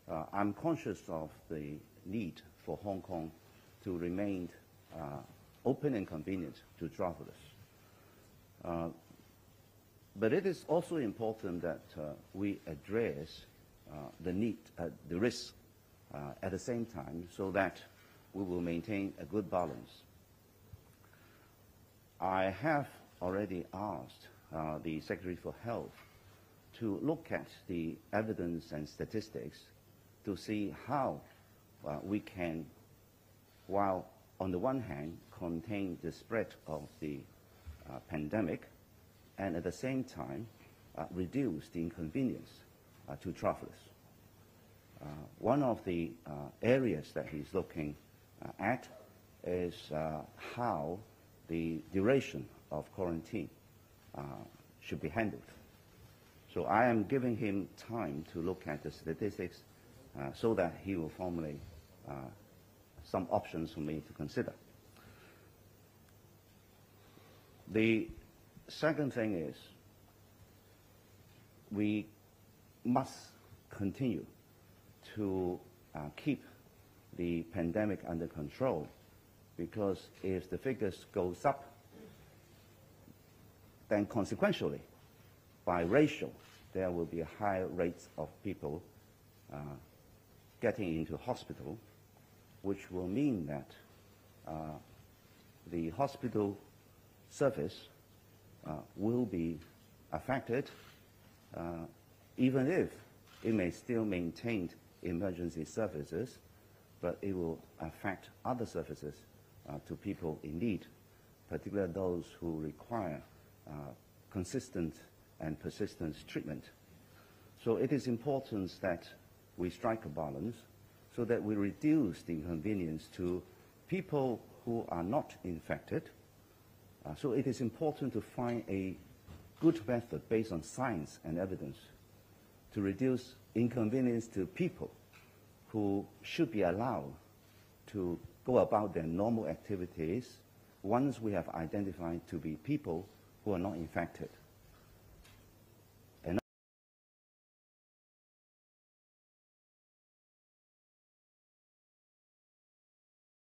I'm conscious of the need for Hong Kong to remain open and convenient to travelers. But it is also important that we address the risk at the same time so that we will maintain a good balance. I have already asked the Secretary for Health to look at the evidence and statistics to see how we can, while on the one hand contain the spread of the pandemic, and at the same time reduce the inconvenience to travelers. One of the areas that he's looking at is how the duration of quarantine should be handled. So I am giving him time to look at the statistics so that he will formulate some options for me to consider. The second thing is we must continue to keep the pandemic under control, because if the figures goes up, then consequentially, by ratio, there will be a higher rate of people getting into hospital, which will mean that the hospital service will be affected, even if it may still maintain emergency services, but it will affect other services to people in need, particularly those who require consistent and persistent treatment. So it is important that we strike a balance so that we reduce the inconvenience to people who are not infected. So it is important to find a good method based on science and evidence to reduce inconvenience to people who should be allowed to go about their normal activities once we have identified to be people who are not infected.